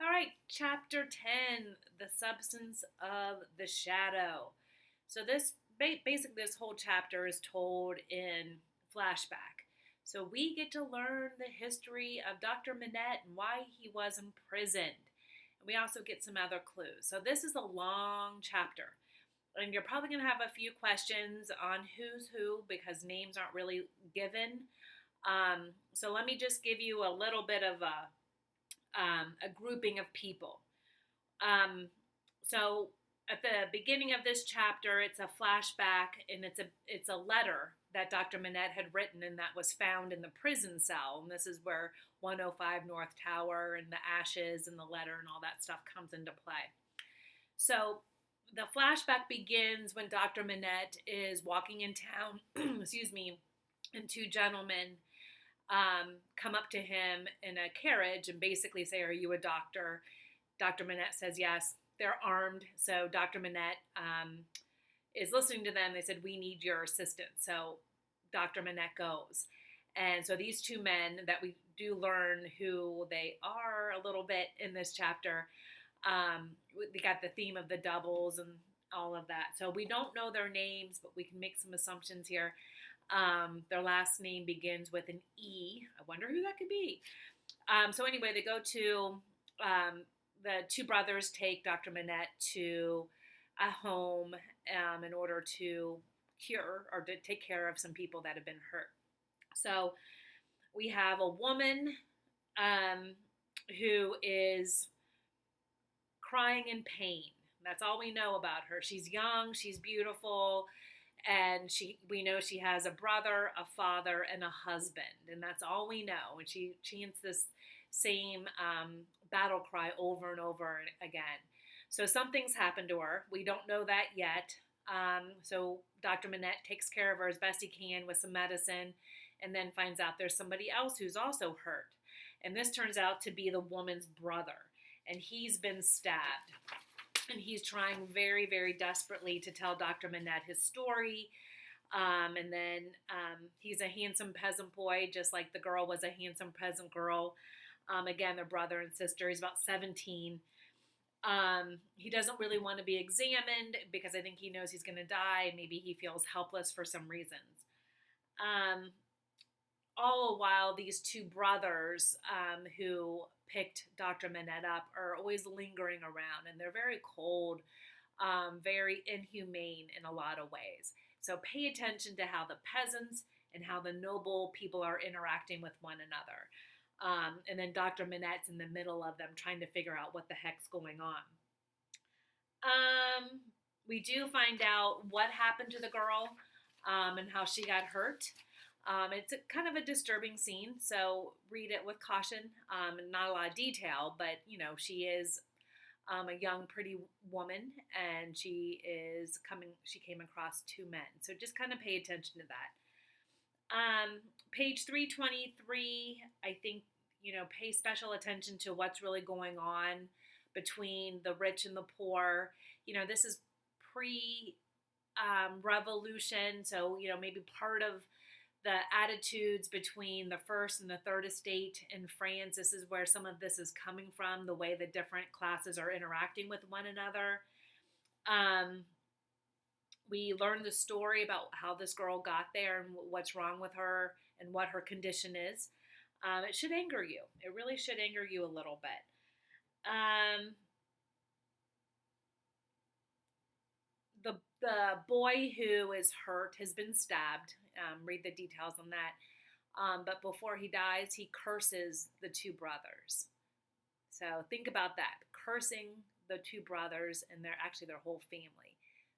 All right, chapter 10, The Substance of the Shadow. So basically this whole chapter is told in flashback. So we get to learn the history of Dr. Manette and why he was imprisoned. And we also get some other clues. So this is a long chapter. And you're probably going to have a few questions on who's who because names aren't really given. So let me just give you a little bit of a grouping of people. Um, so at the beginning of this chapter, it's a flashback, and it's a letter that Dr. Manette had written, and that was found in the prison cell. And this is where 105 North Tower and the ashes and the letter and all that stuff comes into play. So the flashback begins when Dr. Manette is walking in town, excuse me, and two gentlemen come up to him in a carriage and basically say, "Are you a doctor?" Dr. Manette says, "Yes." They're armed. So Dr. Manette is listening to them. They said, "We need your assistance." So Dr. Manette goes. And so these two men that we do learn who they are a little bit in this chapter, we got the theme of the doubles and all of that. So we don't know their names, but we can make some assumptions here. Their last name begins with an E. I wonder who that could be. So anyway, they go to the two brothers take Dr. Manette to a home in order to cure or to take care of some people that have been hurt. So we have a woman who is crying in pain. That's all we know about her. She's young, she's beautiful, and we know she has a brother, a father, and a husband, and that's all we know. And she chants this same battle cry over and over again. So something's happened to her. We don't know that yet. So Dr. Manette takes care of her as best he can with some medicine, and then finds out there's somebody else who's also hurt. And this turns out to be the woman's brother, and he's been stabbed. And he's trying very, very desperately to tell Dr. Manette his story. And then he's a handsome peasant boy, just like the girl was a handsome peasant girl. Again, they're brother and sister. He's about 17. He doesn't really want to be examined because I think he knows he's going to die. Maybe he feels helpless for some reasons. All the while, these two brothers who picked Dr. Manette up are always lingering around, and they're very cold, very inhumane in a lot of ways. So pay attention to how the peasants and how the noble people are interacting with one another. And then Dr. Manette's in the middle of them trying to figure out what the heck's going on. We do find out what happened to the girl and how she got hurt. It's kind of a disturbing scene, so read it with caution. Not a lot of detail, but she is a young, pretty woman, and she came across two men. So just kind of pay attention to that. Page 323, I think, pay special attention to what's really going on between the rich and the poor. This is pre-revolution, so, maybe part of the attitudes between the first and the third estate in France. This is where some of this is coming from, the way the different classes are interacting with one another. We learn the story about how this girl got there and what's wrong with her and what her condition is. It should anger you. It really should anger you a little bit. The boy who is hurt has been stabbed. Read the details on that. But before he dies, he curses the two brothers. So think about that. Cursing the two brothers and their whole family.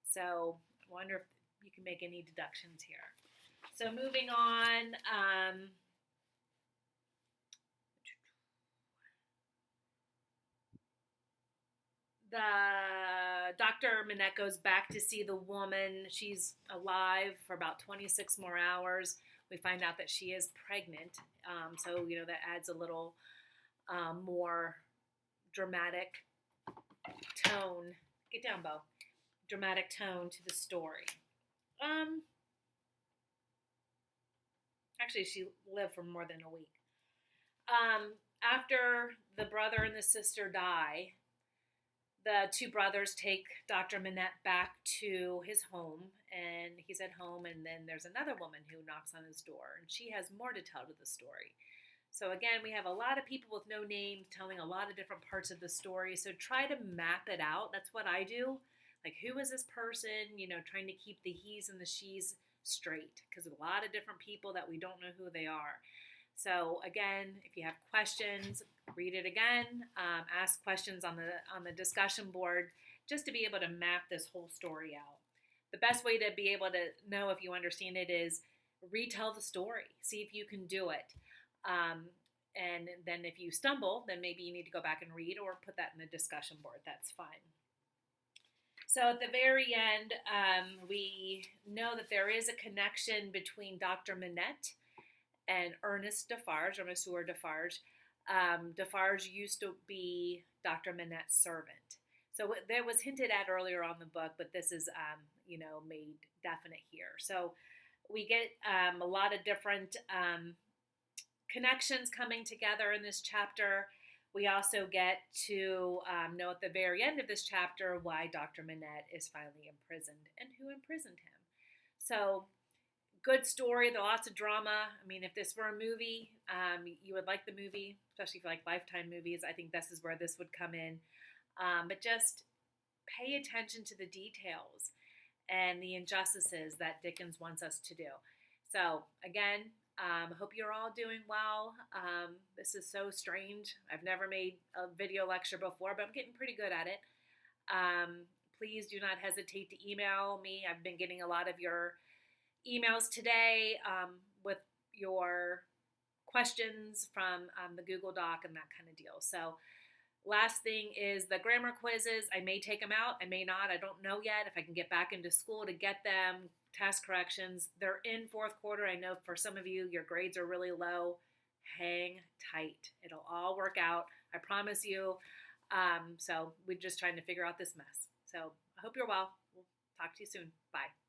So I wonder if you can make any deductions here. So moving on. The Dr. Manette goes back to see the woman. She's alive for about 26 more hours. We find out that she is pregnant. So, that adds a little more dramatic tone. Get down, Bo. Dramatic tone to the story. Actually, she lived for more than a week. After the brother and the sister die, the two brothers take Dr. Manette back to his home, and he's at home, and then there's another woman who knocks on his door, and she has more to tell to the story. So again, we have a lot of people with no names telling a lot of different parts of the story. So try to map it out. That's what I do. Like, who is this person? Trying to keep the he's and the she's straight, because a lot of different people that we don't know who they are. So again, if you have questions, read it again. Ask questions on the discussion board, just to be able to map this whole story out. The best way to be able to know if you understand it is retell the story. See if you can do it. And then if you stumble, then maybe you need to go back and read, or put that in the discussion board. That's fine. So at the very end, we know that there is a connection between Dr. Manette and Ernest Defarge, or Monsieur Defarge. Defarge used to be Dr. Manette's servant. So that was hinted at earlier on the book, but this is, made definite here. So we get a lot of different connections coming together in this chapter. We also get to know at the very end of this chapter why Dr. Manette is finally imprisoned and who imprisoned him. So, good story. There's lots of drama. I mean, if this were a movie, you would like the movie, especially if you like Lifetime movies. I think this is where this would come in. But just pay attention to the details and the injustices that Dickens wants us to do. So, again, hope you're all doing well. This is so strange. I've never made a video lecture before, but I'm getting pretty good at it. Please do not hesitate to email me. I've been getting a lot of your emails today with your questions from the Google Doc and that kind of deal. So last thing is the grammar quizzes. I may take them out. I may not. I don't know yet if I can get back into school to get them. Task corrections. They're in fourth quarter. I know for some of you, your grades are really low. Hang tight. It'll all work out. I promise you. So we're just trying to figure out this mess. So I hope you're well. We'll talk to you soon. Bye.